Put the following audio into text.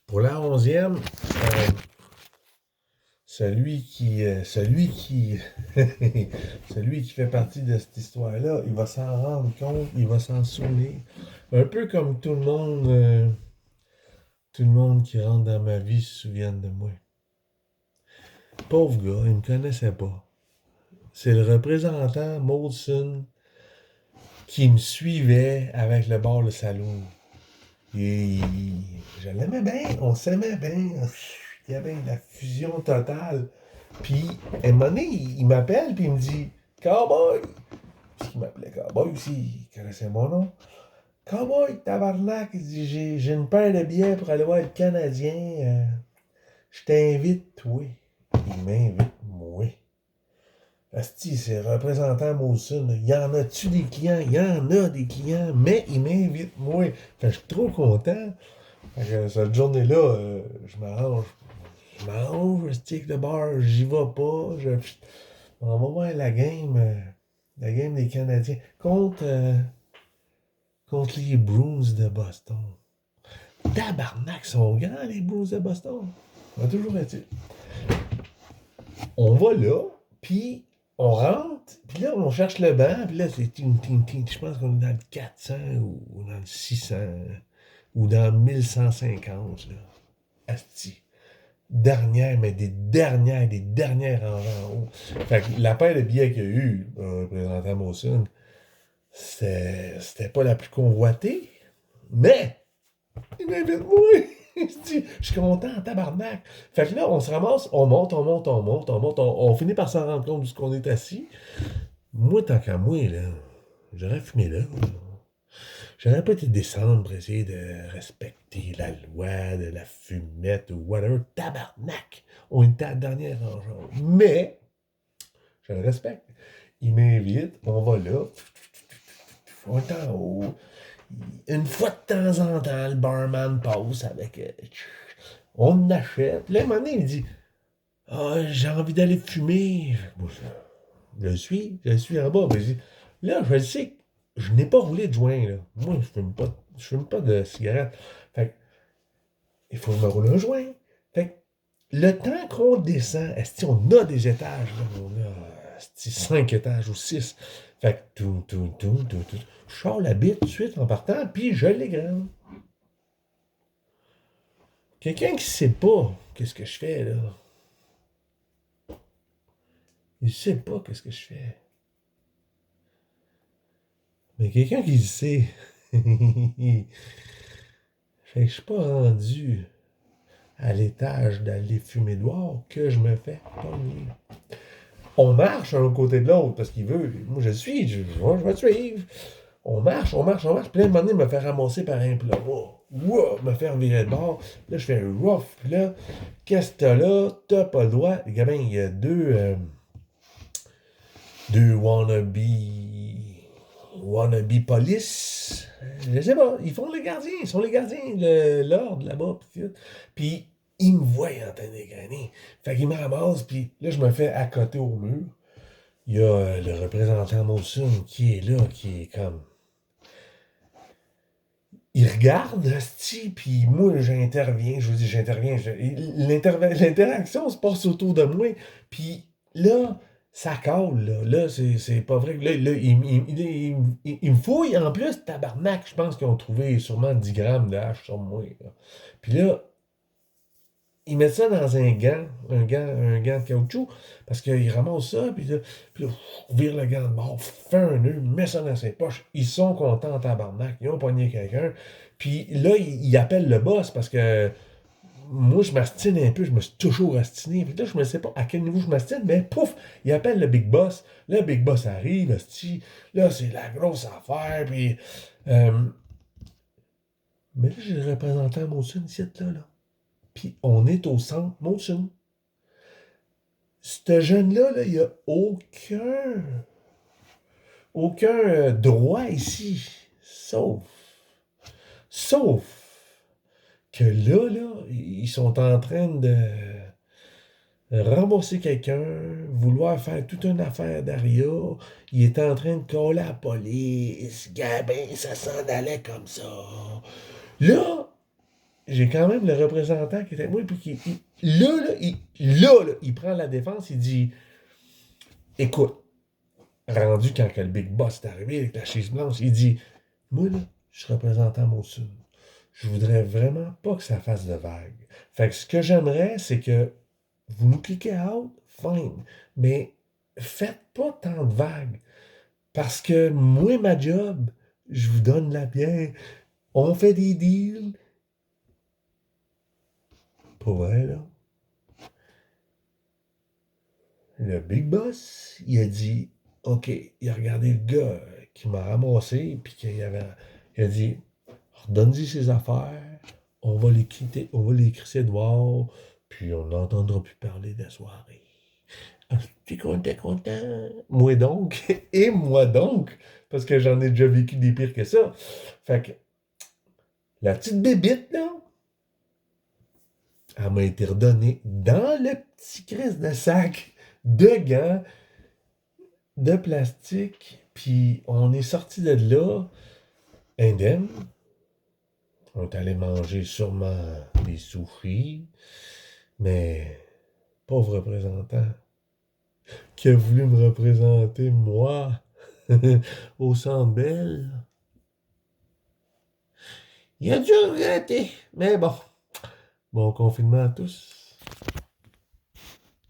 Pour la 11e, celui qui, celui qui fait partie de cette histoire-là, il va s'en rendre compte, il va s'en souvenir. Un peu comme tout le monde qui rentre dans ma vie se souvienne de moi. Pauvre gars, il me connaissait pas. C'est le représentant Molson qui me suivait avec le bar Le Saloon. Et je l'aimais bien, on s'aimait bien. Il y avait la fusion totale. Puis, à un moment donné, il m'appelle, puis il me dit Cowboy! Puis il m'appelait Cowboy aussi, il connaissait mon nom. Cowboy, tabarnak, il dit j'ai une paire de billets pour aller voir le Canadien. Je t'invite, toi. Il m'invite, moi. Asti, c'est représentant Molson. Il y en a-tu des clients? Il y en a des clients, mais il m'invite, moi. Fait que je suis trop content. Fait que cette journée-là, je m'arrange. Je m'arrange, je stick le bar, j'y vais pas. On va voir la game des Canadiens contre les Bruins de Boston. Tabarnak, sont grands les Bruins de Boston. Ça a toujours été. On va là, puis on rentre, puis là, on cherche le banc, puis là, c'est je pense qu'on est dans le 400 ou dans le 600 ou dans le 1150, là. Asti. Dernière, mais des dernières rangées en haut. Fait que la paire de billets qu'il y a eu, représentant Molson, c'était pas la plus convoitée, mais il m'invite moi. Je suis content, tabarnak. Fait que là, on se ramasse, on finit par s'en rendre compte de ce qu'on est assis. Moi, tant qu'à moi, là, j'aurais fumé là. J'aurais pas été descendre pour essayer de respecter la loi de la fumette ou whatever. Tabarnak! On était à la dernière rangée. Mais, je le respecte. Il m'invite, on va là. On est en haut. Une fois de temps en temps, le barman passe avec. On achète. Là, à un moment donné, il me dit Ah, j'ai envie d'aller fumer. Moi, je suis en bas. Mais là, je sais que je n'ai pas roulé de joint. Là. Moi, je fume pas de cigarette. Fait que, il faut que je me roule un joint. Fait que, le temps qu'on descend, est-ce on a des étages, là, on a 5 étages ou 6. Fait que tout. Je sors la bite tout de suite en partant, puis je l'égrène. Quelqu'un qui sait pas qu'est-ce que je fais, là. Il sait pas qu'est-ce que je fais. Mais quelqu'un qui le sait. Fait que je suis pas rendu à l'étage d'aller fumer dehors que je me fais pogner. On marche un côté de l'autre parce qu'il veut. Moi, je suis, je vais te suivre. On marche. Puis là, un moment donné, il me fait ramasser par un plat. Wow, me faire virer de bord. Là, je fais un rough. Puis là, qu'est-ce que t'as là? T'as pas le droit. Les gamins, il y a deux wannabe police. Je sais pas. Ils font les gardiens. Ils sont les gardiens de l'ordre là-bas. Puis ils me voient en train d'égrener. Fait qu'ils me ramassent. Puis là, je me fais accoter au mur. Il y a le représentant Molson qui est là, qui est comme. Il regarde, sti, puis moi, j'interviens. Je veux dire, j'interviens. L'interaction se passe autour de moi. Puis là, ça colle, là. Là, c'est pas vrai. Là, il me fouille. En plus, tabarnak, je pense qu'ils ont trouvé sûrement 10 grammes de hache sur moi, là. Puis là, ils mettent ça dans un gant de caoutchouc, parce qu'ils ramassent ça, puis là, vire le gant de bord, fait un nœud, met ça dans ses poches. Ils sont contents en tabarnak, ils ont pogné quelqu'un. Puis là, ils appellent le boss, parce que moi, je m'astine un peu, je me suis toujours astiné. Puis là, je ne sais pas à quel niveau je m'astine, mais pouf, ils appellent le Big Boss. Le Big Boss arrive, asti. Là, c'est la grosse affaire, puis... mais là, j'ai le représentant Molson ici, là. Puis on est au centre Molson. Ce jeune-là, là, il n'y a aucun droit ici. Sauf que là, ils sont en train de rembourser quelqu'un, vouloir faire toute une affaire d'Aria. Il est en train de coller la police. Gabin, ça s'en allait comme ça. Là, j'ai quand même le représentant qui était avec moi, puis il prend la défense, il dit, écoute, rendu quand que le Big Boss est arrivé avec la chaise blanche, il dit, moi, là, je suis représentant Monsoon. Je voudrais vraiment pas que ça fasse de vagues. Fait que ce que j'aimerais, c'est que vous nous cliquez out, fine, mais faites pas tant de vagues. Parce que moi, ma job, je vous donne la bière. On fait des deals. Pas vrai, là. Le Big Boss, il a dit, OK, il a regardé le gars qui m'a ramassé, puis il a dit, redonne-y ses affaires, on va les quitter, on va les crisser dehors, puis on n'entendra plus parler de la soirée. Ah, t'es content, content. Moi donc, et moi donc, parce que j'en ai déjà vécu des pires que ça. Fait que, la petite bébite, là, elle m'a été redonnée dans le petit crisse de sac de gants de plastique, puis on est sorti de là indemne. On est allé manger sûrement des sushis, mais pauvre représentant qui a voulu me représenter, moi, au Centre Bell, il a dû regretter. Mais bon, bon confinement à tous.